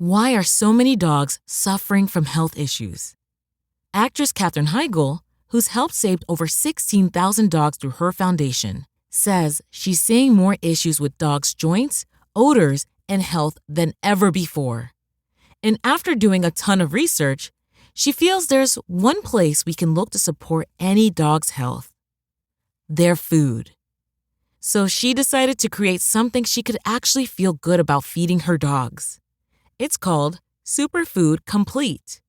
Why are so many dogs suffering from health issues? Actress Katherine Heigl, who's helped save over 16,000 dogs through her foundation, says she's seeing more issues with dogs' joints, odors, and health than ever before. And after doing a ton of research, she feels there's one place we can look to support any dog's health: their food. So she decided to create something she could actually feel good about feeding her dogs. It's called Superfood Complete.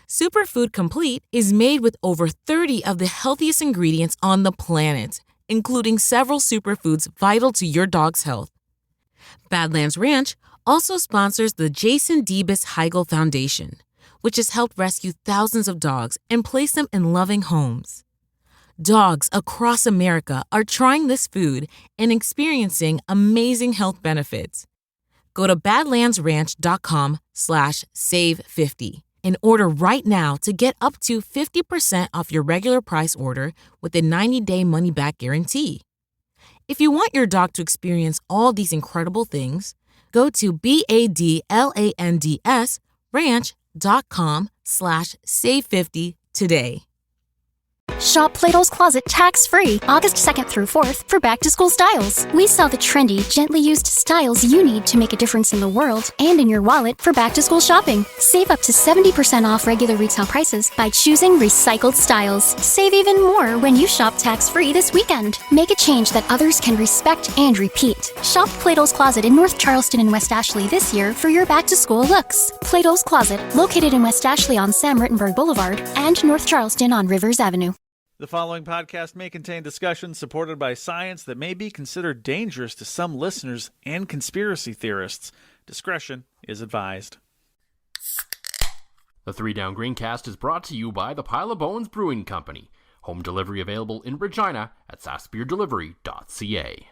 Superfood Complete is made with over 30 of the healthiest ingredients on the planet, including several superfoods vital to your dog's health. Badlands Ranch also sponsors the Jason Debus Heigl Foundation, which has helped rescue thousands of dogs and place them in loving homes. Dogs across America are trying this food and experiencing amazing health benefits. Go to badlandsranch.com/save50 and order right now to get up to 50% off your regular price order with a 90-day money-back guarantee. If you want your dog to experience all these incredible things, go to badlandsranch.com/save50 today. Shop Plato's Closet tax-free August 2nd through 4th for back-to-school styles. We sell the trendy, gently used styles you need to make a difference in the world and in your wallet for back-to-school shopping. Save up to 70% off regular retail prices by choosing recycled styles. Save even more when you shop tax-free this weekend. Make a change that others can respect and repeat. Shop Plato's Closet in North Charleston and West Ashley this year for your back-to-school looks. Plato's Closet, located in West Ashley on Sam Rittenberg Boulevard and North Charleston on Rivers Avenue. The following podcast may contain discussions supported by science that may be considered dangerous to some listeners and conspiracy theorists. Discretion is advised. The 3 Down Greencast is brought to you by the Pile of Bones Brewing Company. Home delivery available in Regina at sassbeerdelivery.ca.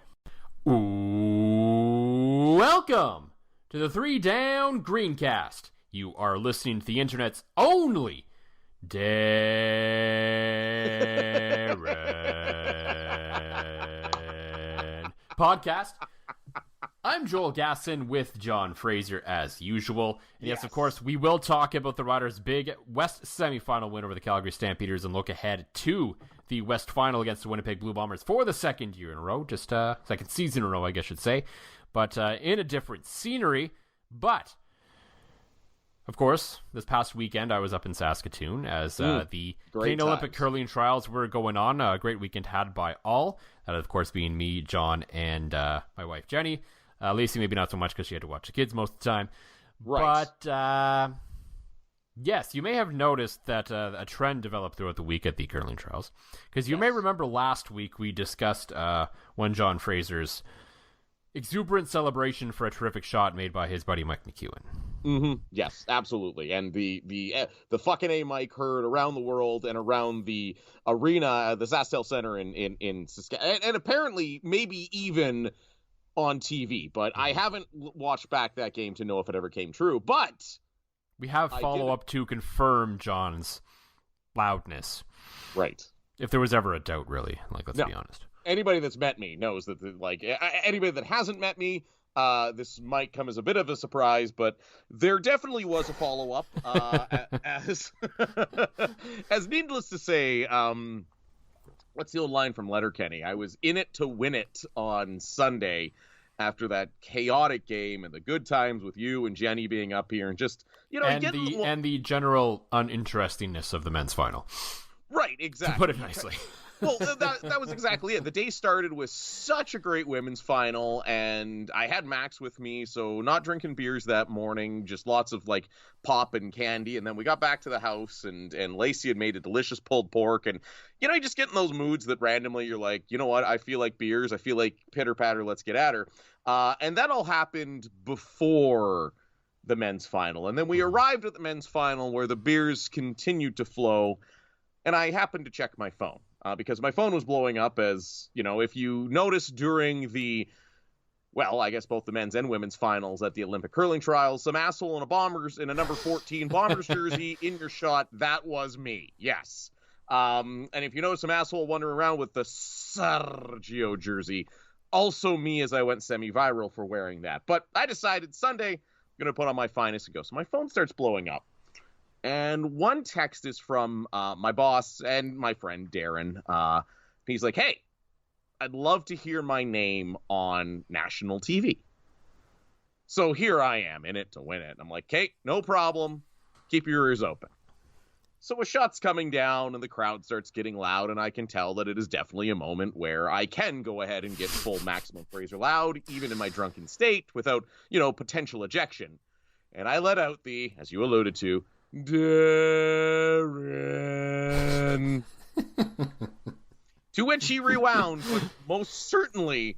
Welcome to the 3 Down Greencast. You are listening to the internet's only Darren podcast. I'm Joel Gasson with John Fraser as usual. And yes, of course, we will talk about the Riders' big West semifinal win over the Calgary Stampeders and look ahead to the West final against the Winnipeg Blue Bombers for the second year in a row, just second season in a row, I guess I should say, but in a different scenery. But of course, this past weekend I was up in Saskatoon as the Canadian Olympic curling trials were going on. A great weekend had by all. That, of course, being me, John, and my wife, Jenny. Lacey, maybe not so much because she had to watch the kids most of the time. Right. But, yes, you may have noticed that a trend developed throughout the week at the curling trials. Because you may remember last week we discussed one John Fraser's exuberant celebration for a terrific shot made by his buddy Mike McEwen. Mm-hmm. Yes, absolutely. And the fucking A Mike heard around the world and around the arena, the Zastel Center in Saskatchewan, and apparently maybe even on TV. But I haven't watched back that game to know if it ever came true. But we have follow-up to confirm John's loudness. Right. If there was ever a doubt, really. Let's be honest. Anybody that's met me knows that, anybody that hasn't met me, this might come as a bit of a surprise, but there definitely was a follow-up. As needless to say, what's the old line from Letterkenny? I was in it to win it on Sunday after that chaotic game and the good times with you and Jenny being up here and just, and the general uninterestingness of the men's final. Right, exactly. To put it nicely. Well, that was exactly it. The day started with such a great women's final, and I had Max with me, so not drinking beers that morning, just lots of, pop and candy, and then we got back to the house, and Lacey had made a delicious pulled pork, and, you just get in those moods that randomly you're like, you know what, I feel like beers, I feel like pitter-patter, let's get at her. And that all happened before the men's final, and then we arrived at the men's final where the beers continued to flow, and I happened to check my phone. Because my phone was blowing up as, if you notice during the, I guess both the men's and women's finals at the Olympic curling trials, some asshole in a number 14 Bombers jersey in your shot, that was me. Yes. And if you notice some asshole wandering around with the Sergio jersey, also me as I went semi-viral for wearing that. But I decided Sunday, gonna put on my finest and go. So my phone starts blowing up. And one text is from my boss and my friend Darren. He's like, hey, I'd love to hear my name on national TV. So here I am in it to win it. I'm like, okay, no problem. Keep your ears open. So a shot's coming down and the crowd starts getting loud, and I can tell that it is definitely a moment where I can go ahead and get full maximum Fraser loud, even in my drunken state, without, potential ejection. And I let out the, as you alluded to, Darren. To which he rewound, but most certainly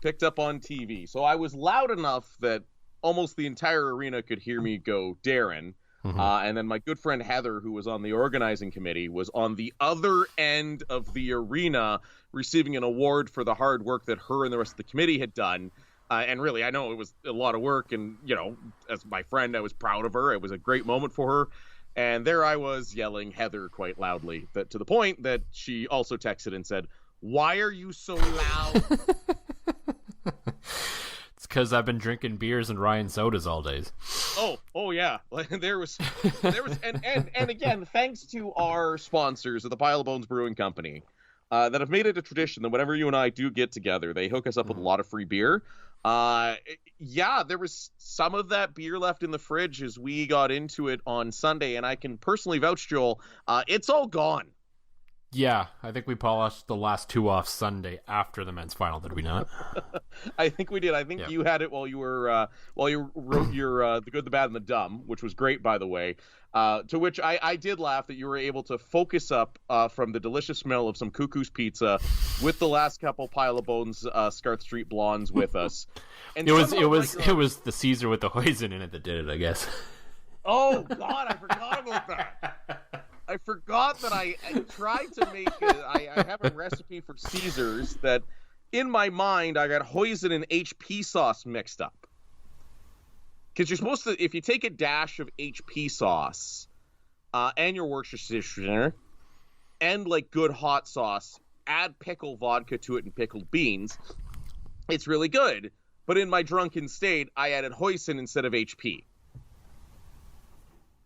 picked up on TV. So I was loud enough that almost the entire arena could hear me go, Darren. Mm-hmm. And then my good friend Heather, who was on the organizing committee, was on the other end of the arena receiving an award for the hard work that her and the rest of the committee had done. And really, I know it was a lot of work. And, as my friend, I was proud of her. It was a great moment for her. And there I was yelling Heather quite loudly, to the point that she also texted and said, why are you so loud? It's because I've been drinking beers and Ryan sodas all days. Oh yeah. There was, and again, thanks to our sponsors at the Pile of Bones Brewing Company, that have made it a tradition that whenever you and I do get together, they hook us up with a lot of free beer. Yeah, there was some of that beer left in the fridge as we got into it on Sunday, and I can personally vouch, Joel, it's all gone. Yeah, I think we polished the last two off Sunday after the men's final, did we not? I think we did. I think you had it while you wrote your The Good, the Bad, and the Dumb, which was great, by the way. To which I did laugh that you were able to focus up from the delicious smell of some Cuckoo's Pizza with the last couple Pile of Bones Scarth Street Blondes with us. And it was the Caesar with the hoisin in it that did it, I guess. Oh God, I forgot about that. I forgot that I tried to make I have a recipe for Caesars that in my mind I got hoisin and HP sauce mixed up. Because you're supposed to, if you take a dash of HP sauce and your Worcestershire and like good hot sauce, add pickle vodka to it and pickled beans, it's really good. But in my drunken state, I added hoisin instead of HP.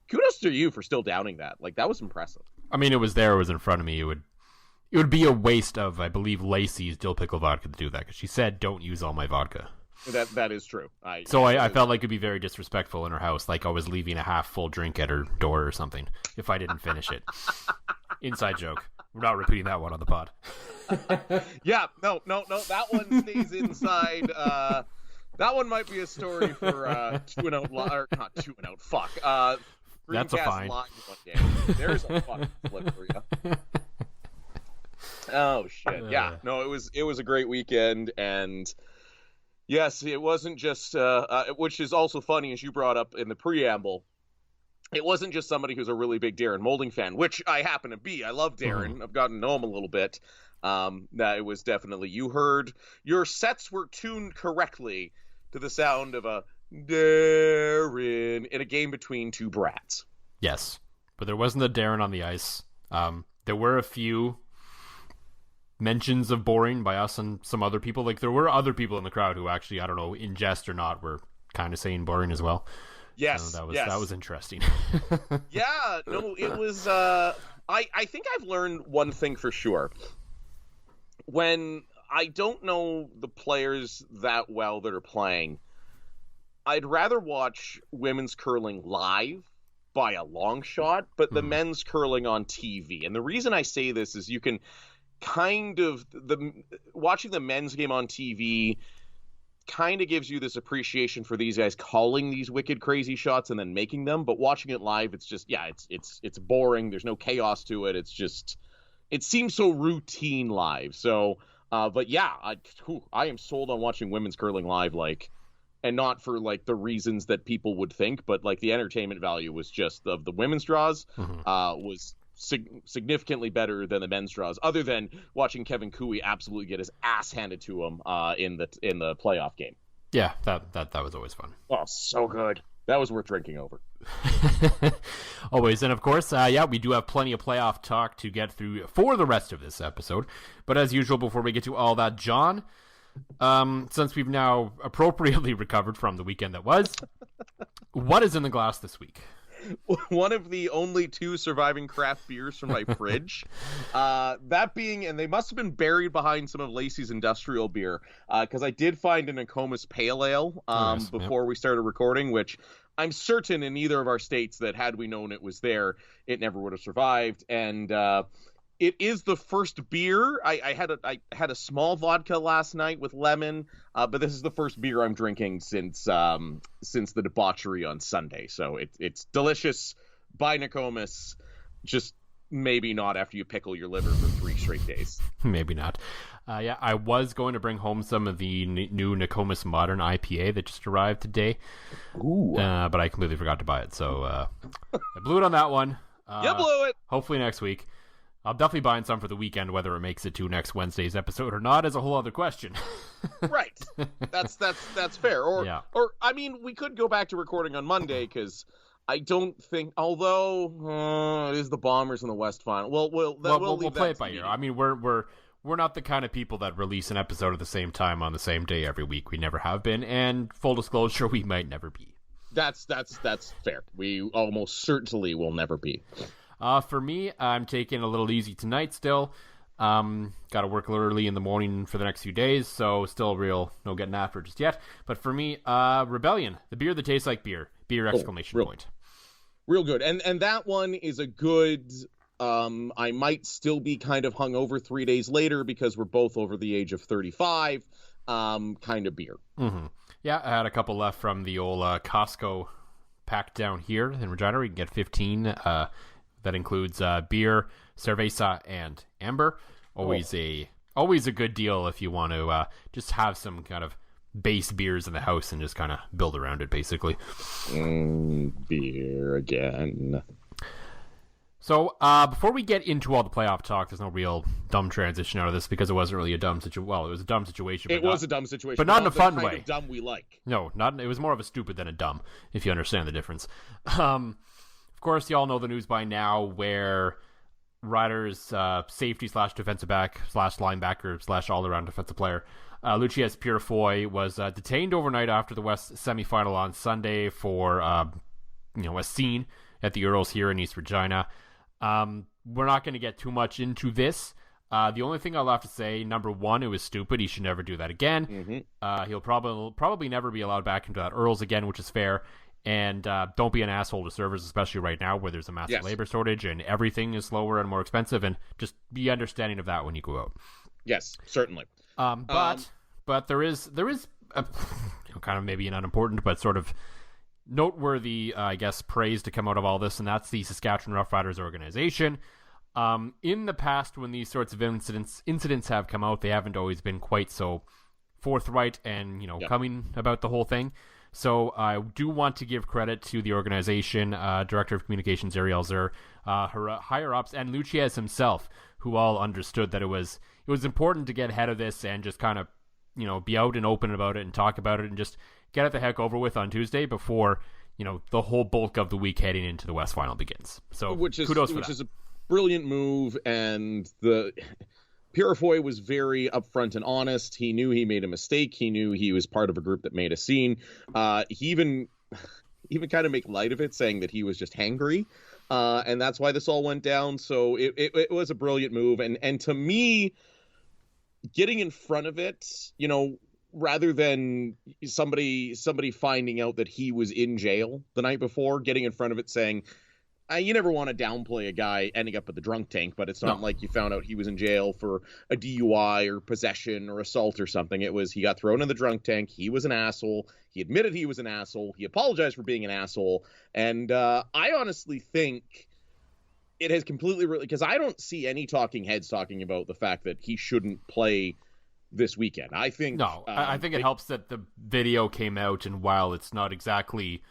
Kudos to you for still downing that. Like, that was impressive. I mean, it was there. It was in front of me. It would be a waste of, I believe, Lacey's dill pickle vodka to do that, because she said, don't use all my vodka. That is true. I felt like it'd be very disrespectful in her house, like I was leaving a half full drink at her door or something if I didn't finish it. Inside joke. We're not repeating that one on the pod. Yeah, no. That one stays inside. That one might be a story for Two and Out, or not Two and Out. Fuck. That's a fine. Live one day. There's a fucking flip for you. Oh shit! Yeah, no, it was a great weekend, and yes, it wasn't just which is also funny, as you brought up in the preamble. It wasn't just somebody who's a really big Darren Moulding fan, which I happen to be. I love Darren. Mm-hmm. I've gotten to know him a little bit. That it was definitely, you heard your sets were tuned correctly to the sound of a Darren in a game between two brats. Yes, but there wasn't a Darren on the ice. There were a few mentions of boring by us and some other people. Like, there were other people in the crowd who actually, I don't know, in jest or not, were kind of saying boring as well. Yes, so that was interesting. Yeah, no, it was. I think I've learned one thing for sure. When I don't know the players that well that are playing, I'd rather watch women's curling live by a long shot, but the men's curling on TV. And the reason I say this is you can kind of watching the men's game on TV kind of gives you this appreciation for these guys calling these wicked crazy shots and then making them, but watching it live, it's just, yeah, it's boring. There's no chaos to it. It's just, it seems so routine live. So, but yeah, I am sold on watching women's curling live, like, and not for like the reasons that people would think, but like the entertainment value was just of the women's draws was significantly better than the men's draws, other than watching Kevin Cooey absolutely get his ass handed to him in the playoff game. Yeah, that was always fun. Oh, so good. That was worth drinking over. Always. And of course, we do have plenty of playoff talk to get through for the rest of this episode. But as usual, before we get to all that, John, Since we've now appropriately recovered from the weekend that was, what is in the glass this week? One of the only 2 surviving craft beers from my fridge. That being, and they must have been buried behind some of Lacey's industrial beer, because I did find an Nokomis Pale Ale before we started recording, which I'm certain in either of our states that had we known it was there, it never would have survived. And it is the first beer. I had a small vodka last night with lemon, but this is the first beer I'm drinking since the debauchery on Sunday. So it's delicious by Nokomis. Just maybe not after you pickle your liver for 3 straight days. Maybe not. Yeah, I was going to bring home some of the new Nokomis Modern IPA that just arrived today. Ooh. But I completely forgot to buy it. So I blew it on that one. You blew it. Hopefully next week. I'll definitely buy some for the weekend. Whether it makes it to next Wednesday's episode or not is a whole other question. Right. That's fair. Or I mean, we could go back to recording on Monday because I don't think. Although it is the Bombers in the West Final. We'll play it by ear. I mean, we're not the kind of people that release an episode at the same time on the same day every week. We never have been, and full disclosure, we might never be. That's fair. We almost certainly will never be. For me, I'm taking a little easy tonight still. Got to work early in the morning for the next few days, so still no getting after it just yet. But for me, Rebellion, the beer that tastes like beer. Beer exclamation point. Real good. And that one is a good, I might still be kind of hungover 3 days later because we're both over the age of 35, kind of beer. Mm-hmm. Yeah, I had a couple left from the old Costco pack down here in Regina. You can get 15. That includes beer, cerveza, and amber. Always a good deal if you want to just have some kind of base beers in the house and just kind of build around it, basically. Beer again. So before we get into all the playoff talk, there's no real dumb transition out of this because it wasn't really a dumb situation. Well, it was a dumb situation. It was a dumb situation, but not in a fun way. Of dumb we like. No, not. It was more of a stupid than a dumb, if you understand the difference. Of course, you all know the news by now where Riders safety / defensive back / linebacker / all-around defensive player Lucius Purifoy was detained overnight after the West semifinal on Sunday for a scene at the Earls here in East Regina. We're not going to get too much into this. The only thing I'll have to say, number one, it was stupid. He should never do that again. Mm-hmm. He'll probably never be allowed back into that Earls again, which is fair. And don't be an asshole to servers, especially right now where there's a massive labor shortage and everything is slower and more expensive. And just be understanding of that when you go out. Yes, certainly. But there is a, kind of maybe an unimportant but sort of noteworthy, I guess, praise to come out of all this, and that's the Saskatchewan Roughriders organization. In the past, when these sorts of incidents have come out, they haven't always been quite so forthright and coming about the whole thing. So I do want to give credit to the organization, Director of Communications Ariel Zur, her higher-ups, and Luciez himself, who all understood that it was important to get ahead of this and just kind of, be out and open about it and talk about it and just get it the heck over with on Tuesday before, the whole bulk of the week heading into the West Final begins. So kudos for that. Which is a brilliant move, and the Purifoy was very upfront and honest. He knew he made a mistake. He knew he was part of a group that made a scene. He even kind of make light of it, saying that he was just hangry, and that's why this all went down. So it was a brilliant move, and to me, getting in front of it, rather than somebody finding out that he was in jail the night before, getting in front of it saying, you never want to downplay a guy ending up at the drunk tank, but it's not like you found out he was in jail for a DUI or possession or assault or something. It was he got thrown in the drunk tank. He was an asshole. He admitted he was an asshole. He apologized for being an asshole. And I honestly think it has completely really, because I don't see any talking heads talking about the fact that he shouldn't play this weekend. I think I think it helps that the video came out, and while it's not exactly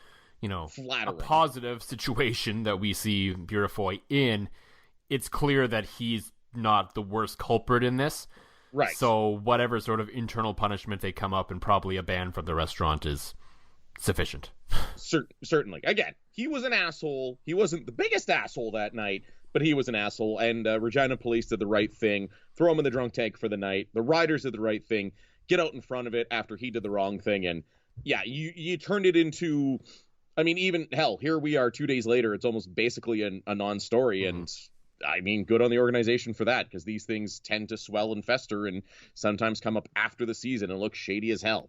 flattering, a positive situation that we see Purifoy in, it's clear that he's not the worst culprit in this. Right. So whatever sort of internal punishment they come up and probably a ban from the restaurant is sufficient. Certainly. Again, he was an asshole. He wasn't the biggest asshole that night, but he was an asshole. And Regina police did the right thing. Throw him in the drunk tank for the night. The Riders did the right thing. get out in front of it after he did the wrong thing. And yeah, you turned it into, I mean, even hell, here we are 2 days later. It's almost basically a non-story. Mm-hmm. And I mean, good on the organization for that, because these things tend to swell and fester and sometimes come up after the season and look shady as hell.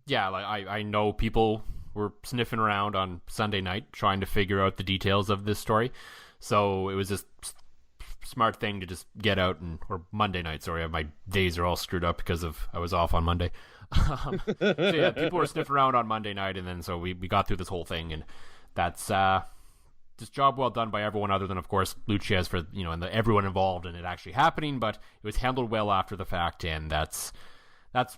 Yeah, like I know people were sniffing around on Sunday night trying to figure out the details of this story. So it was just smart thing to just get out or Monday night. Sorry, my days are all screwed up because I was off on Monday. So yeah, people were sniffing around on Monday night, and then so we got through this whole thing, and that's just job well done by everyone other than, of course, Luciez for, and everyone involved in it actually happening, but it was handled well after the fact, and that's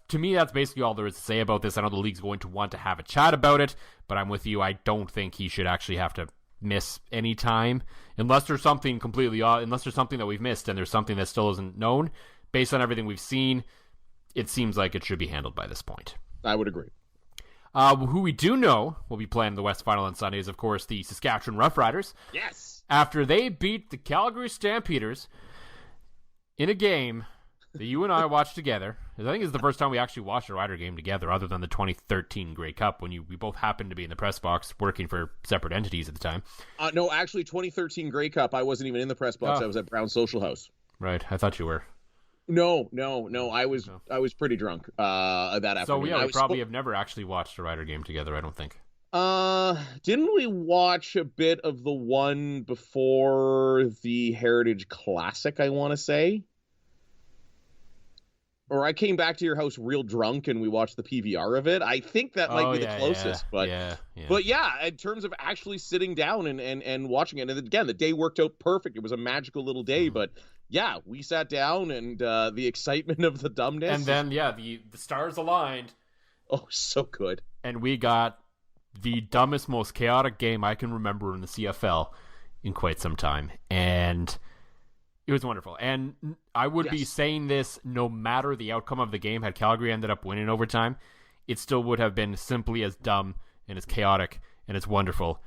to me, that's basically all there is to say about this. I know the league's going to want to have a chat about it, but I'm with you. I don't think he should actually have to miss any time unless there's something completely unless there's something that we've missed and there's something that still isn't known. Based on everything we've seen, it seems like it should be handled by this point. I would agree. Who we do know will be playing the West Final on Sunday is, of course, the Saskatchewan Roughriders. Yes. After they beat the Calgary Stampeders in a game that you and I watched together. I think it's the first time we actually watched a Rider game together, other than the 2013 Grey Cup, when we both happened to be in the press box working for separate entities at the time. No, actually, 2013 Grey Cup, I wasn't even in the press box. I was at Brown Social House. Right, I thought you were. No. I was pretty drunk that afternoon. So yeah, we probably have never actually watched a Rider game together, I don't think. Didn't we watch a bit of the one before the Heritage Classic, I want to say? Or I came back to your house real drunk and we watched the PVR of it. I think that might be the closest. But yeah, in terms of actually sitting down and watching it, and again, the day worked out perfect. It was a magical little day, but yeah, we sat down and the excitement of the dumbness. And then, the stars aligned. Oh, so good. And we got the dumbest, most chaotic game I can remember in the CFL in quite some time. And it was wonderful. And I would be saying this no matter the outcome of the game. Had Calgary ended up winning overtime, it still would have been simply as dumb and as chaotic and as wonderful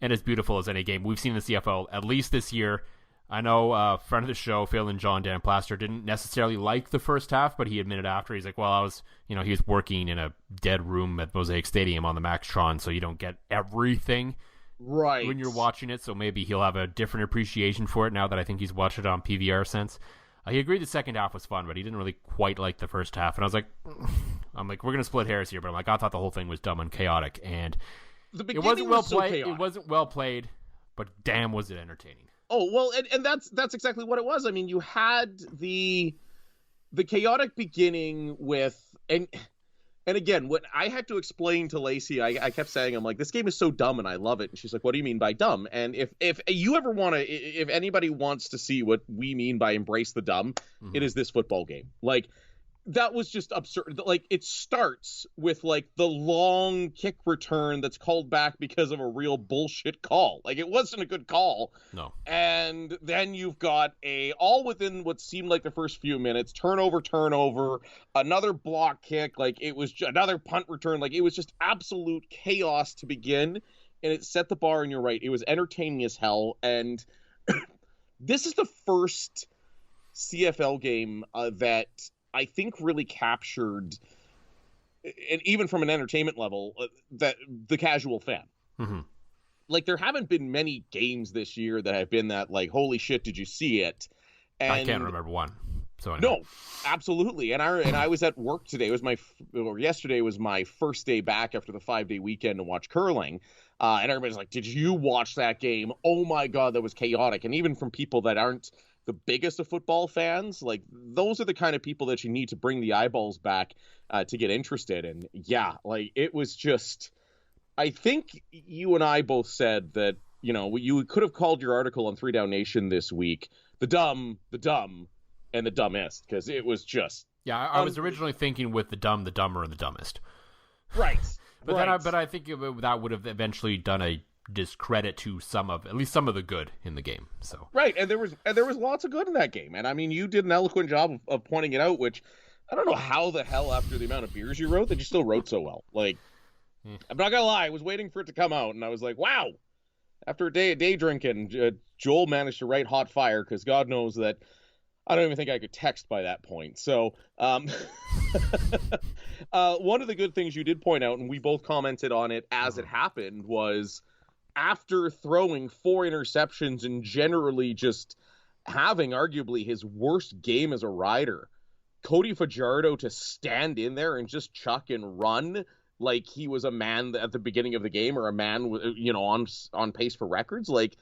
and as beautiful as any game we've seen in the CFL, at least this year. I know a friend of the show, Phil and John Dan Plaster, didn't necessarily like the first half, but he admitted after, he's like, well, he was working in a dead room at Mosaic Stadium on the Maxtron, so you don't get everything right when you're watching it, so maybe he'll have a different appreciation for it now that I think he's watched it on PVR since. He agreed the second half was fun, but he didn't really quite like the first half, and I was like, we're going to split hairs here, but I thought the whole thing was dumb and chaotic, and it wasn't well played. It wasn't well played, but damn was it entertaining. Oh, well, and that's exactly what it was. I mean, you had the chaotic beginning with, and again, when I had to explain to Lacey, I kept saying, I'm like, this game is so dumb and I love it. And she's like, what do you mean by dumb? And if you ever want to, if anybody wants to see what we mean by embrace the dumb, it is this football game. Like, that was just absurd. Like, it starts with like the long kick return that's called back because of a real bullshit call. Like, it wasn't a good call. No. And then you've got all within what seemed like the first few minutes, turnover, another block kick. Like, it was another punt return. Like, it was just absolute chaos to begin. And it set the bar, and you're right. It was entertaining as hell. And this is the first CFL game that I think really captured, and even from an entertainment level, that the casual fan. Mm-hmm. Like, there haven't been many games this year that have been that, like, holy shit, did you see it? And I can't remember one. So no, absolutely. And I was at work today. Yesterday was my first day back after the 5-day weekend to watch curling. And everybody's like, did you watch that game? Oh my God, that was chaotic. And even from people that aren't the biggest of football fans, like, those are the kind of people that you need to bring the eyeballs back to get interested. And yeah, like, it was just, I think you and I both said that, you could have called your article on 3 Down Nation this week, the dumb, and the dumbest, because it was just. Yeah, I was originally thinking with the dumb, the dumber, and the dumbest. Right. But I think that would have eventually done a discredit to at least some of the good in the game. So right, and there was lots of good in that game, and I mean, you did an eloquent job of pointing it out, which I don't know how the hell, after the amount of beers you wrote, that you still wrote so well. Like, I'm not gonna lie, I was waiting for it to come out, and I was like, wow. After a day drinking, Joel managed to write hot fire, because God knows that I don't even think I could text by that point. So One of the good things you did point out, and we both commented on it as it happened, was after throwing 4 interceptions and generally just having arguably his worst game as a rider, Cody Fajardo to stand in there and just chuck and run like he was a man at the beginning of the game, or a man, you know, on pace for records. Like,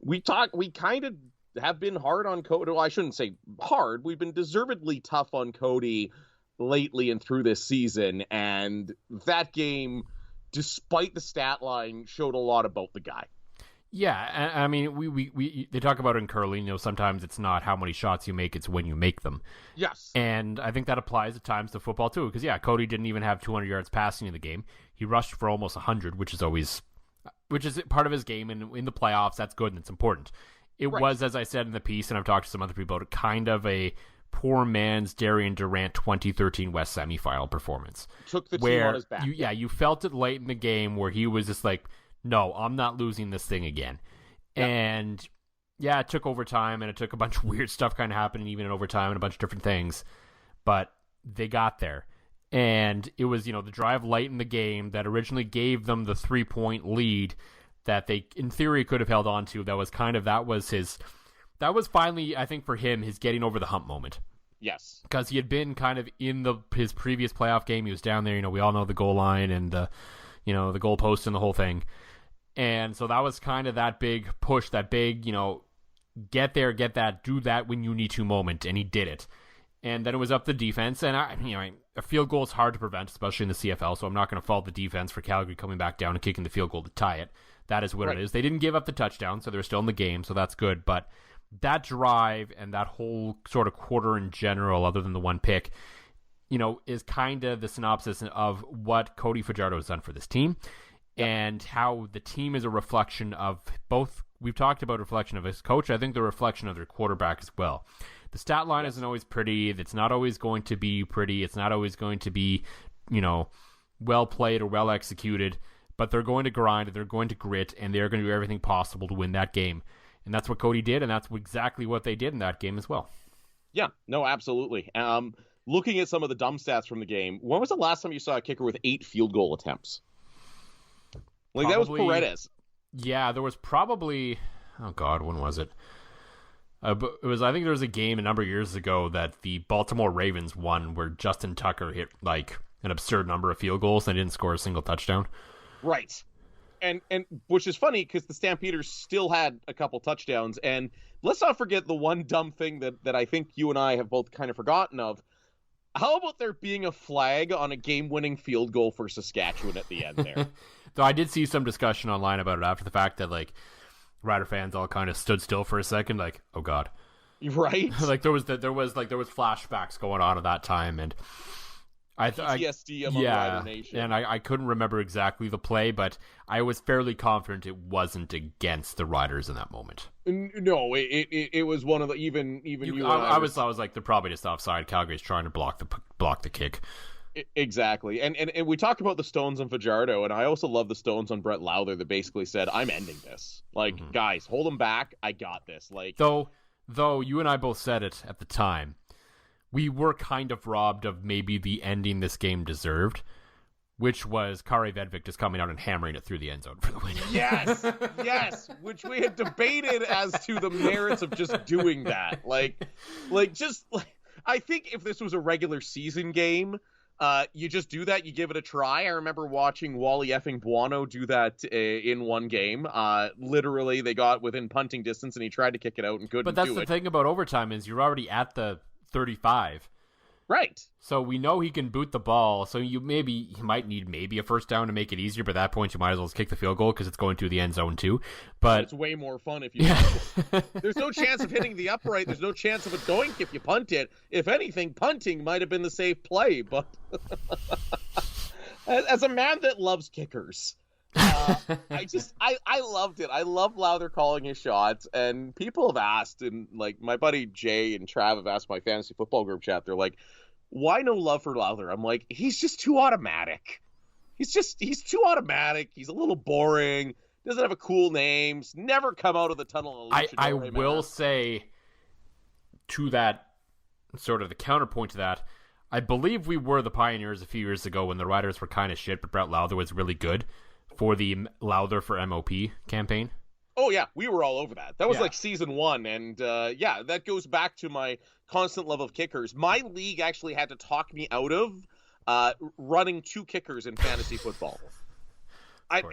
we kind of have been hard on Cody. Well, I shouldn't say hard. We've been deservedly tough on Cody lately and through this season, and that game, despite the stat line, showed a lot about the guy. Yeah, I mean, we they talk about it in curling, you know, sometimes it's not how many shots you make, it's when you make them. Yes. And I think that applies at times to football too, because Cody didn't even have 200 yards passing in the game. He rushed for almost 100, which is part of his game, and in the playoffs, that's good and it's important. It was, as I said in the piece, and I've talked to some other people about it, kind of a poor man's Darian Durant 2013 West semifinal performance. Took the team on his back. You felt it late in the game where he was just like, no, I'm not losing this thing again. Yep. And it took overtime, and it took a bunch of weird stuff kind of happening even in overtime and a bunch of different things. But they got there. And it was, the drive late in the game that originally gave them the 3-point lead that they, in theory, could have held on to. That was finally, I think, for him, his getting over the hump moment. Yes. Because he had been kind of in his previous playoff game. He was down there, we all know the goal line and the goalpost and the whole thing. And so that was kind of that big push, that big, get there, get that, do that when you need to moment. And he did it. And then it was up the defense. And, a field goal is hard to prevent, especially in the CFL. So I'm not going to fault the defense for Calgary coming back down and kicking the field goal to tie it. That is what it is. They didn't give up the touchdown, so they're still in the game. So that's good. But that drive and that whole sort of quarter in general, other than the one pick, is kind of the synopsis of what Cody Fajardo has done for this team. And how the team is a reflection of both. We've talked about a reflection of his coach. I think the reflection of their quarterback as well. The stat line isn't always pretty. It's not always going to be pretty. It's not always going to be, well played or well executed. But they're going to grind, they're going to grit, and they're going to do everything possible to win that game. And that's what Cody did, and that's exactly what they did in that game as well. Yeah, no, absolutely. Looking at some of the dumb stats from the game, when was the last time you saw a kicker with 8 field goal attempts? That was Paredes. Yeah, there was probably... Oh, God, when was it? I think there was a game a number of years ago that the Baltimore Ravens won where Justin Tucker hit, an absurd number of field goals and didn't score a single touchdown. Right. And which is funny because the Stampeders still had a couple touchdowns. And let's not forget the one dumb thing that I think you and I have both kind of forgotten of. How about there being a flag on a game-winning field goal for Saskatchewan at the end there? Though I did see some discussion online about it after the fact that, Rider fans all kind of stood still for a second, oh God. Right? there was flashbacks going on at that time, and PTSD among Rider Nation. And I couldn't remember exactly the play, but I was fairly confident it wasn't against the Riders in that moment. No, it was one of the even you. I was like, they're probably just offside. Calgary's trying to block the kick. Exactly, and we talked about the stones on Fajardo, and I also love the stones on Brett Lowther that basically said, "I'm ending this. Guys, hold them back. I got this." Though you and I both said it at the time. We were kind of robbed of maybe the ending this game deserved, which was Kari Vedvik just coming out and hammering it through the end zone for the win. Yes, which we had debated as to the merits of just doing that. I think if this was a regular season game, you just do that, you give it a try. I remember watching Wally effing Buono do that in one game. Literally, they got within punting distance, and he tried to kick it out and couldn't do it. But that's the thing about overtime is you're already at the 35. Right. So we know he can boot the ball. So you might need a first down to make it easier, but at that point you might as well just kick the field goal because it's going to the end zone too. But it's way more fun if you There's no chance of hitting the upright. There's no chance of a doink if you punt it. If anything, punting might have been the safe play, but as a man that loves kickers, I loved it. I love Lowther calling his shots, and people have asked, and my buddy Jay and Trav have asked my fantasy football group chat. They're like, "Why no love for Lowther?" I'm like, he's just too automatic. He's too automatic. He's a little boring. Doesn't have a cool name. He's never come out of the tunnel. I will say to that, sort of the counterpoint to that, I believe we were the pioneers a few years ago when the Riders were kind of shit, but Brett Lowther was really good for the Lowther for MOP campaign. Oh, yeah, we were all over that. That was like season 1, and that goes back to my constant love of kickers. My league actually had to talk me out of running 2 kickers in fantasy football. I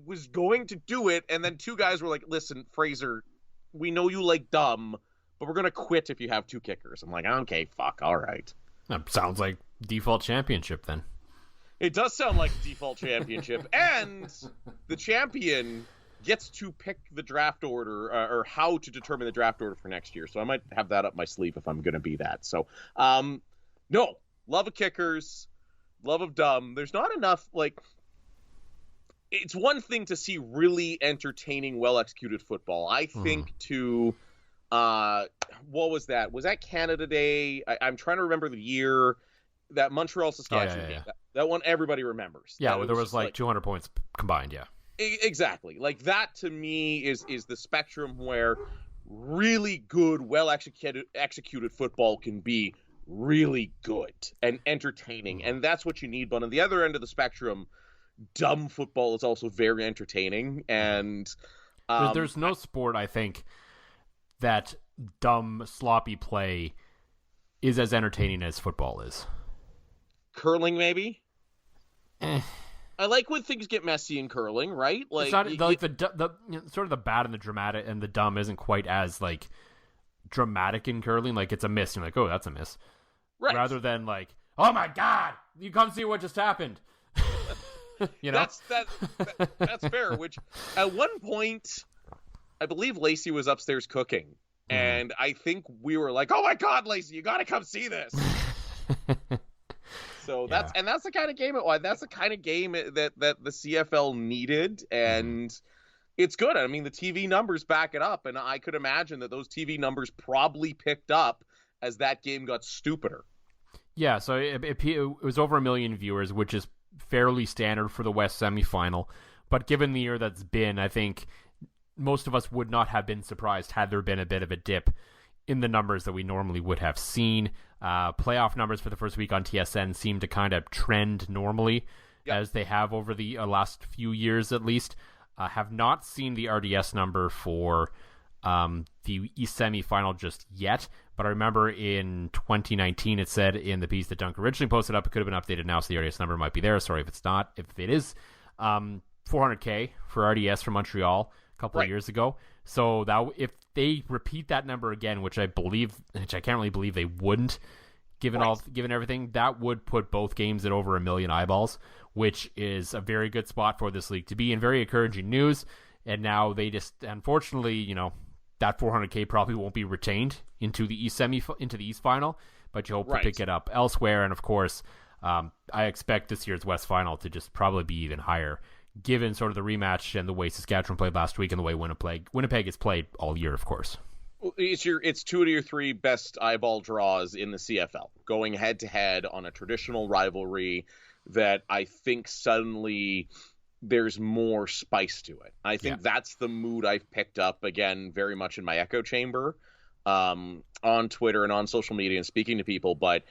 was going to do it, and then 2 guys were like, listen, Fraser, we know you like dumb, but we're going to quit if you have 2 kickers. I'm like, okay, fuck, all right. That sounds like default championship then. It does sound like default championship, and the champion gets to pick the draft order or how to determine the draft order for next year. So I might have that up my sleeve if I'm going to be that. So, no, love of kickers, love of dumb. There's not enough, like, it's one thing to see really entertaining, well-executed football. I think what was that? Was that Canada Day? I'm trying to remember the year. That Montreal-Saskatchewan game. That one everybody remembers. Yeah, there was like 200 points combined, yeah. Exactly. Like, that to me is the spectrum where really good, well-executed football can be really good and entertaining. And that's what you need. But on the other end of the spectrum, dumb football is also very entertaining. And there's no sport, I think, that dumb, sloppy play is as entertaining as football is. Curling, maybe? I like when things get messy in curling, right? Like, it's not the sort of the bad and the dramatic and the dumb isn't quite as like dramatic in curling. Like, it's a miss. You're like, oh, that's a miss. Right. Rather than like, oh my god, you come see what just happened. You know, that's fair. Which at one point, I believe Lacey was upstairs cooking, and I think we were like, oh my god, Lacey, you got to come see this. So that's the kind of game that's the kind of game that the CFL needed, and it's good. I mean, the TV numbers back it up, and I could imagine that those TV numbers probably picked up as that game got stupider. Yeah, so it was over 1 million viewers, which is fairly standard for the West semifinal. But given the year that's been, I think most of us would not have been surprised had there been a bit of a dip in the numbers that we normally would have seen. Playoff numbers for the first week on TSN seem to kind of trend normally, as they have over the last few years at least. Have not seen the RDS number for the East semifinal just yet, but I remember in 2019 it said in the piece that Dunk originally posted up, it could have been updated now, so the RDS number might be there. Sorry if it's not. If it is, $400K for RDS from Montreal a couple of years ago. So that if they repeat that number again, which I can't really believe they wouldn't, given everything, that would put both games at over 1 million eyeballs, which is a very good spot for this league to be in. Very encouraging news. And now they just, unfortunately, that $400K probably won't be retained into the East final, but you hope to pick it up elsewhere. And of course, I expect this year's West final to just probably be even higher, given sort of the rematch and the way Saskatchewan played last week and the way Winnipeg has played all year, of course. It's 2 of your 3 best eyeball draws in the CFL, going head to head on a traditional rivalry that I think suddenly there's more spice to it. I think that's the mood I've picked up, again, very much in my echo chamber, on Twitter and on social media and speaking to people. But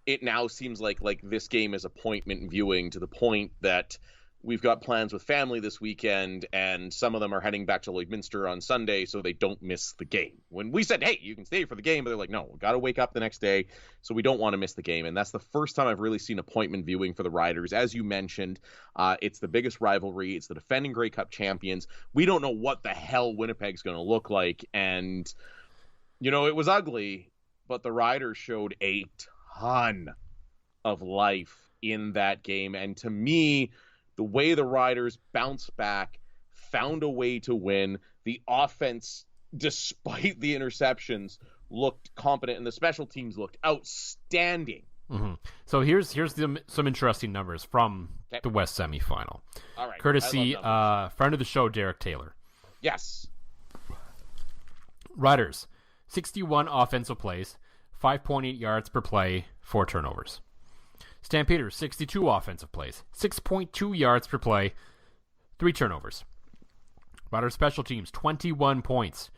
it now seems like this game is appointment viewing, to the point that we've got plans with family this weekend, and some of them are heading back to Lloydminster on Sunday so they don't miss the game. When we said, hey, you can stay for the game, but they're like, no, we got to wake up the next day, so we don't want to miss the game. And that's the first time I've really seen appointment viewing for the Riders. As you mentioned, it's the biggest rivalry. It's the defending Grey Cup champions. We don't know what the hell Winnipeg's going to look like. And, it was ugly, but the Riders showed a ton of life in that game. And to me, the way the Riders bounced back, found a way to win, the offense, despite the interceptions, looked competent, and the special teams looked outstanding. Mm-hmm. So here's some interesting numbers from the West semifinal. All right. Courtesy friend of the show, Derek Taylor. Yes. Riders, 61 offensive plays, 5.8 yards per play, 4 turnovers. Stampeders, 62 offensive plays, 6.2 yards per play, 3 turnovers. Riders special teams, 21 points,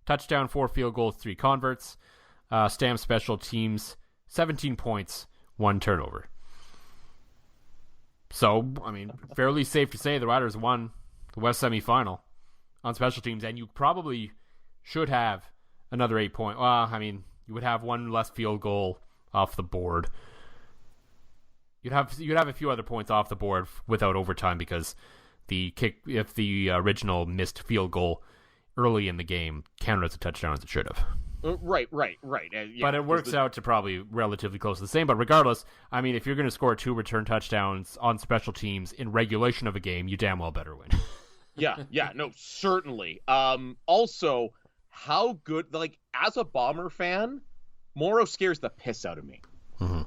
touchdown, 4 field goals, 3 converts. Stamp special teams, 17 points, 1 turnover. So, I mean, fairly safe to say the Riders won the West semifinal on special teams, and you probably should have another 8 point. Well, I mean, you would have one less field goal off the board. You'd have a few other points off the board without overtime because if the original missed field goal early in the game counted as a touchdown as it should have. Right. Yeah, but it works out to probably relatively close to the same. But regardless, I mean, if you're going to score 2 return touchdowns on special teams in regulation of a game, you damn well better win. Yeah, no, certainly. Also, how good, like, as a Bomber fan, Morrow scares the piss out of me. Mm-hmm.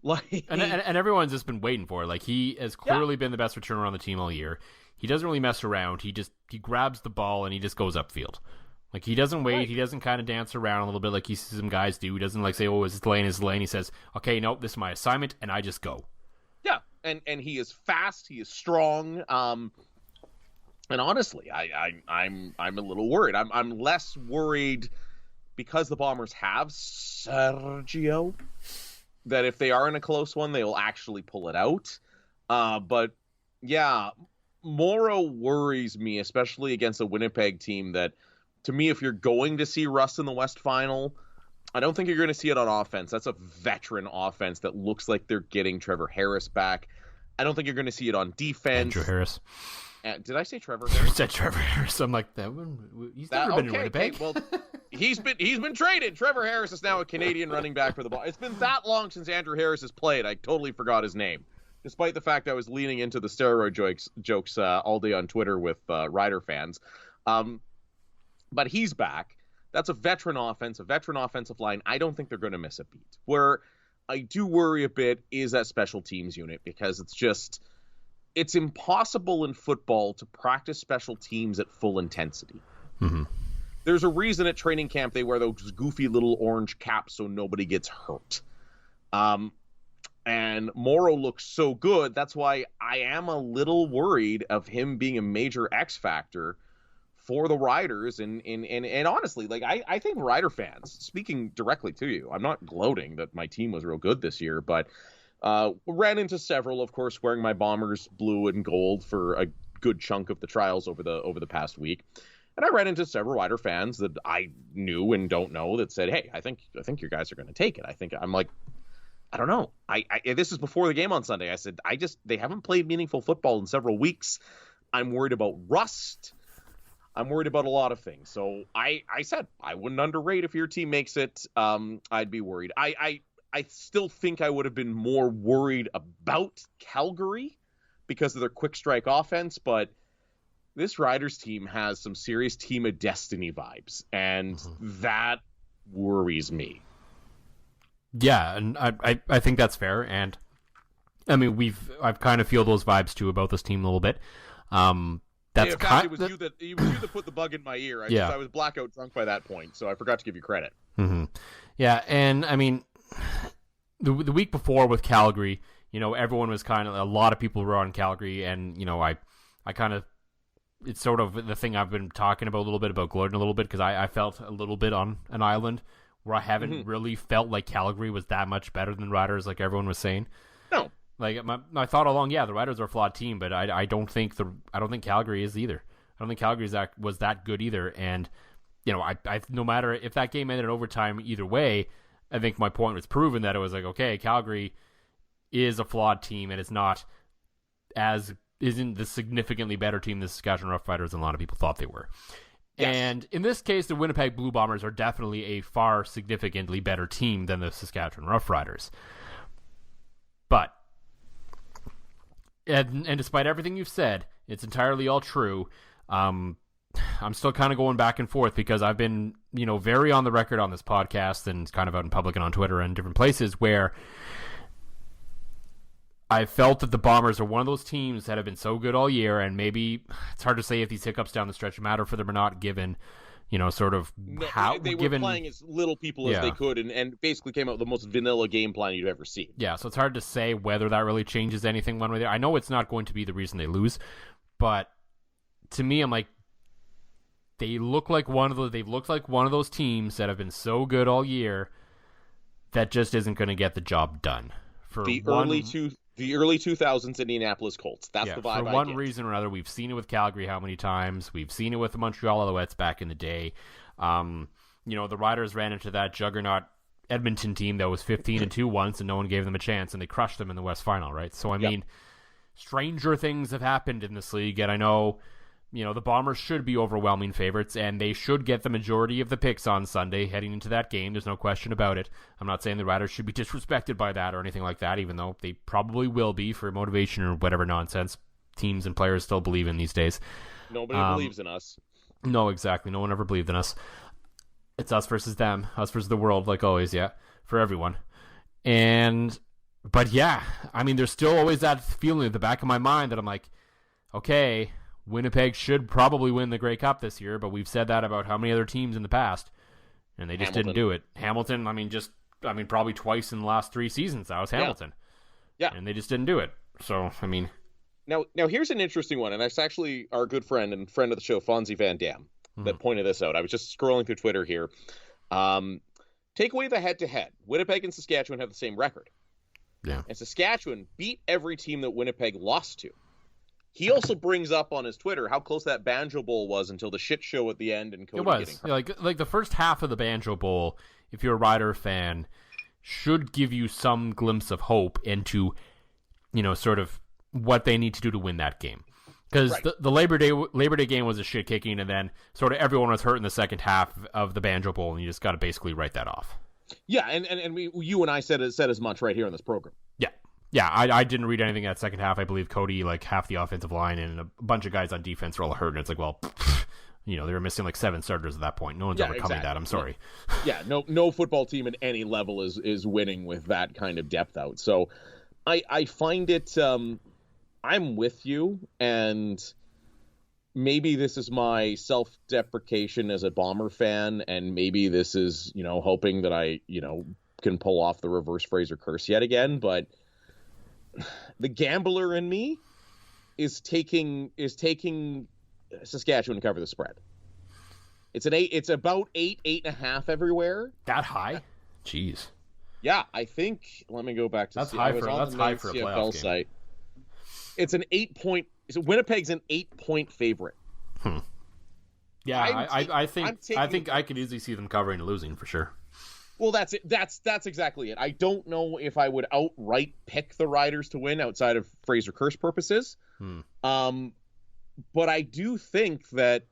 Like, and everyone's just been waiting for it. Like, he has clearly been the best returner on the team all year. He doesn't really mess around. He grabs the ball and he just goes upfield. Like, he doesn't wait. Right. He doesn't kind of dance around a little bit like some guys do. He doesn't like say, "Oh, is this lane? Is this lane?" He says, "Okay, nope, this is my assignment," and I just go. Yeah, and he is fast. He is strong. And honestly, I'm a little worried. I'm less worried because the Bombers have Sergio, that if they are in a close one, they will actually pull it out. But yeah, Morrow worries me, especially against a Winnipeg team that, to me, if you're going to see Russ in the West Final, I don't think you're going to see it on offense. That's a veteran offense that looks like they're getting Trevor Harris back. I don't think you're going to see it on defense. Andrew Harris. Did I say Trevor Harris? You said Trevor Harris. I'm like, he's never been in Winnipeg. Okay, well, he's been traded. Trevor Harris is now a Canadian running back for the ball. It's been that long since Andrew Harris has played. I totally forgot his name, despite the fact I was leaning into the steroid jokes all day on Twitter with Rider fans. But he's back. That's a veteran offense, a veteran offensive line. I don't think they're going to miss a beat. Where I do worry a bit is that special teams unit, because it's impossible in football to practice special teams at full intensity. Mm-hmm. There's a reason at training camp they wear those goofy little orange caps so nobody gets hurt. And Morrow looks so good. That's why I am a little worried of him being a major X factor for the Riders. And honestly, like, I think Rider fans, speaking directly to you, I'm not gloating that my team was real good this year, but ran into several, of course, wearing my Bombers blue and gold for a good chunk of the trials over the past week. And I ran into several Rider fans that I knew and don't know that said, "Hey, I think your guys are going to take it." I'm like, I don't know. This is before the game on Sunday. I said, they haven't played meaningful football in several weeks. I'm worried about rust. I'm worried about a lot of things. So I said I wouldn't underrate if your team makes it. I'd be worried. I still think I would have been more worried about Calgary because of their quick strike offense, but this Riders team has some serious Team of Destiny vibes, and that worries me. Yeah, and I think that's fair, and I mean I've kind of feel those vibes too about this team a little bit. That's in fact, it was you that put the bug in my ear. I was blackout drunk by that point, so I forgot to give you credit. Mm-hmm. Yeah, and I mean, the week before with Calgary, everyone was a lot of people were on Calgary, and I kind of, it's sort of the thing I've been talking about a little bit, about gloating a little bit, because I felt a little bit on an island where I haven't really felt like Calgary was that much better than Riders, like everyone was saying. No. Like my thought along, the Riders are a flawed team, but I don't think Calgary is either. I don't think Calgary was that good either. And I no matter if that game ended in overtime either way, I think my point was proven that it was like, okay, Calgary is a flawed team and isn't the significantly better team the Saskatchewan Roughriders than a lot of people thought they were. Yes. And in this case, the Winnipeg Blue Bombers are definitely a far significantly better team than the Saskatchewan Roughriders. But and despite everything you've said, it's entirely all true. I'm still kind of going back and forth because I've been, very on the record on this podcast and kind of out in public and on Twitter and different places where I felt that the Bombers are one of those teams that have been so good all year, and maybe it's hard to say if these hiccups down the stretch matter for them or not, given, sort of how they were playing as little people as they could, and basically came out with the most vanilla game plan you'd ever seen. Yeah, so it's hard to say whether that really changes anything one way or the other. I know it's not going to be the reason they lose, but to me, I'm like, they've looked like one of those teams that have been so good all year that just isn't going to get the job done. For the early 2000s Indianapolis Colts. That's the vibe. For one reason or another, we've seen it with Calgary how many times? We've seen it with the Montreal Alouettes back in the day. The Riders ran into that juggernaut Edmonton team that was 15-2 once, and no one gave them a chance, and they crushed them in the West Final, right? So, I mean, stranger things have happened in this league, and I know, the Bombers should be overwhelming favorites, and they should get the majority of the picks on Sunday heading into that game. There's no question about it. I'm not saying the Riders should be disrespected by that or anything like that, even though they probably will be for motivation or whatever nonsense teams and players still believe in these days. Nobody believes in us. No, exactly. No one ever believed in us. It's us versus them, us versus the world, like always, for everyone. But yeah, I mean, there's still always that feeling at the back of my mind that I'm like, okay, Winnipeg should probably win the Grey Cup this year, but we've said that about how many other teams in the past, and they just didn't do it. Hamilton, probably twice in the last 3 seasons, that was Hamilton. Yeah. And they just didn't do it. So, I mean... Now here's an interesting one, and that's actually our good friend and friend of the show, Fonzie Van Dam, that pointed this out. I was just scrolling through Twitter here. Take away the head-to-head. Winnipeg and Saskatchewan have the same record. Yeah. And Saskatchewan beat every team that Winnipeg lost to. He also brings up on his Twitter how close that Banjo Bowl was until the shit show at the end and Cody getting hurt. Like the first half of the Banjo Bowl, if you're a Rider fan, should give you some glimpse of hope into, sort of what they need to do to win that game. Because the Labor Day game was a shit kicking, and then sort of everyone was hurt in the second half of the Banjo Bowl, and you just got to basically write that off. Yeah, and you and I said as much right here on this program. Yeah, I didn't read anything that second half. I believe Cody, like half the offensive line, and a bunch of guys on defense were all hurt, and it's like, well, they were missing like 7 starters at that point. No one's overcoming that. I'm sorry. Yeah, no football team at any level is winning with that kind of depth out. So I find it... I'm with you, and maybe this is my self-deprecation as a Bomber fan, and maybe this is, hoping that I, can pull off the reverse Fraser curse yet again, but the gambler in me is taking Saskatchewan to cover the spread. It's about 8.5 everywhere. That high? Jeez. Yeah, I think, let me go back to that's see. High for a playoff game. Site. It's an 8-point. So Winnipeg's an 8-point favorite. Yeah, I think I could easily see them covering and losing for sure. Well, that's it. That's exactly it. I don't know if I would outright pick the Riders to win outside of Fraser curse purposes. But I do think that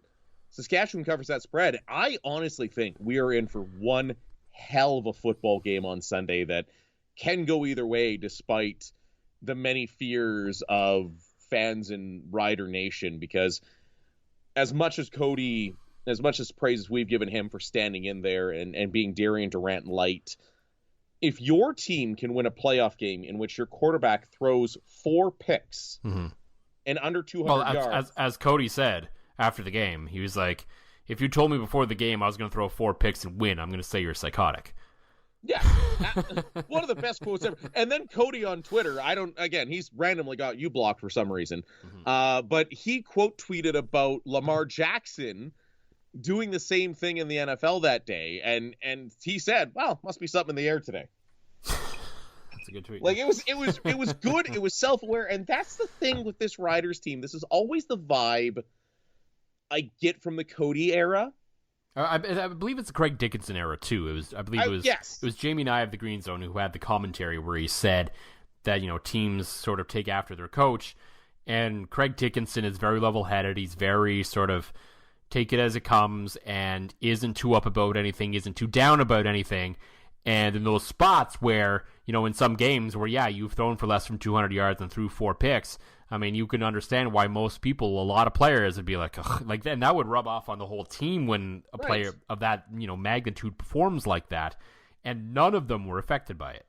Saskatchewan covers that spread. I honestly think we are in for one hell of a football game on Sunday that can go either way, despite the many fears of fans in Rider Nation, because as much as praises we've given him for standing in there and being Darian Durant light, if your team can win a playoff game in which your quarterback throws 4 picks and under 200 yards. As Cody said after the game, he was like, if you told me before the game I was going to throw 4 picks and win, I'm going to say you're psychotic. Yeah, one of the best quotes ever. And then Cody on Twitter, he's randomly got you blocked for some reason, but he quote tweeted about Lamar Jackson doing the same thing in the NFL that day, and he said, well, must be something in the air today. That's a good tweet. Like, it was good, it was self-aware, and that's the thing with this Riders team. This is always the vibe I get from the Cody era. I believe it's the Craig Dickinson era too. It was Jamie Nye of the Green Zone who had the commentary where he said that teams sort of take after their coach, and Craig Dickinson is very level-headed. He's very sort of take it as it comes and isn't too up about anything, isn't too down about anything. And in those spots where in some games where you've thrown for less than 200 yards and threw 4 picks. I mean, you can understand why most people, a lot of players would be like, ugh, like that, and that would rub off on the whole team when a player of that, magnitude performs like that, and none of them were affected by it.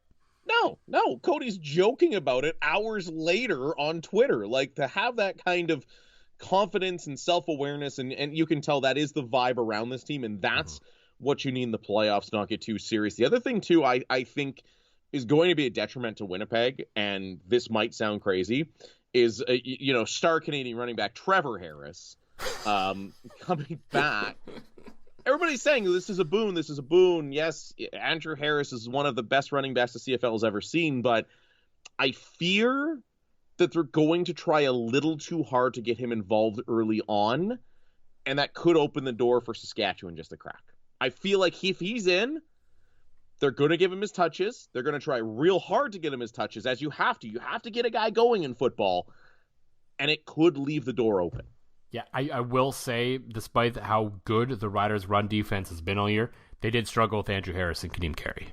No, Cody's joking about it hours later on Twitter. Like, to have that kind of confidence and self-awareness, and you can tell that is the vibe around this team, and that's what you need in the playoffs, not get too serious. The other thing, too, I think is going to be a detriment to Winnipeg, and this might sound crazy, is, star Canadian running back Trevor Harris coming back everybody's saying this is a boon. This is a boon. Yes, Andrew Harris is one of the best running backs the CFL has ever seen, but I fear that they're going to try a little too hard to get him involved early on, and that could open the door for Saskatchewan just a crack. I feel like if he's in, they're going to give him his touches. They're going to try real hard to get him his touches, as you have to. You have to get a guy going in football, and it could leave the door open. Yeah, I will say, despite how good the Riders' run defense has been all year, they did struggle with Andrew Harris and Kadeem Carey.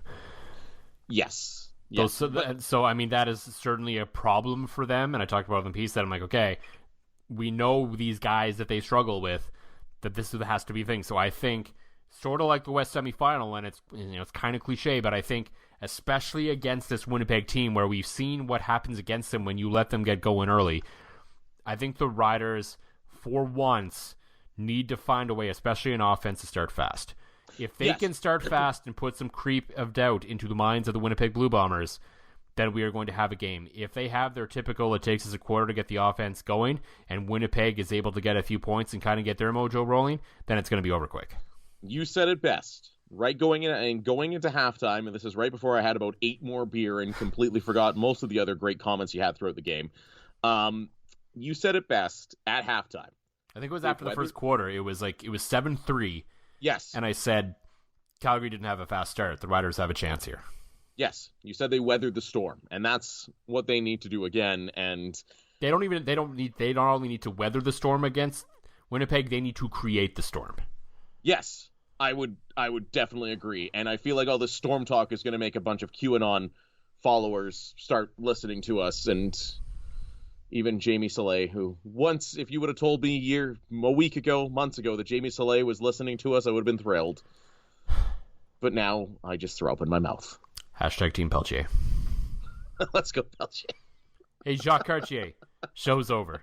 Yes. So, I mean, that is certainly a problem for them, and I talked about it in the piece that I'm like, okay, we know these guys that they struggle with, that this has to be a thing. So I think, sort of like the West semifinal, and it's kind of cliche, but I think especially against this Winnipeg team where we've seen what happens against them when you let them get going early, I think the Riders, for once, need to find a way, especially in offense, to start fast. If they can start fast and put some creep of doubt into the minds of the Winnipeg Blue Bombers, then we are going to have a game. If they have their typical, it takes us a quarter to get the offense going, and Winnipeg is able to get a few points and kind of get their mojo rolling, then it's going to be over quick. You said it best. Right, going into halftime, and this is right before I had about 8 more beer and completely forgot most of the other great comments you had throughout the game. You said it best at halftime. I think it was after the first quarter. It was 7-3. Yes. And I said, Calgary didn't have a fast start. The Riders have a chance here. Yes. You said they weathered the storm, and that's what they need to do again. And they don't only need to weather the storm against Winnipeg, they need to create the storm. Yes. I would definitely agree. And I feel like all this storm talk is going to make a bunch of QAnon followers start listening to us, and even Jamie Saleh, who once, if you would have told me months ago, that Jamie Saleh was listening to us, I would have been thrilled. But now I just throw up in my mouth. Hashtag Team Peltier. Let's go, Peltier. Hey, Jacques Cartier. Show's over.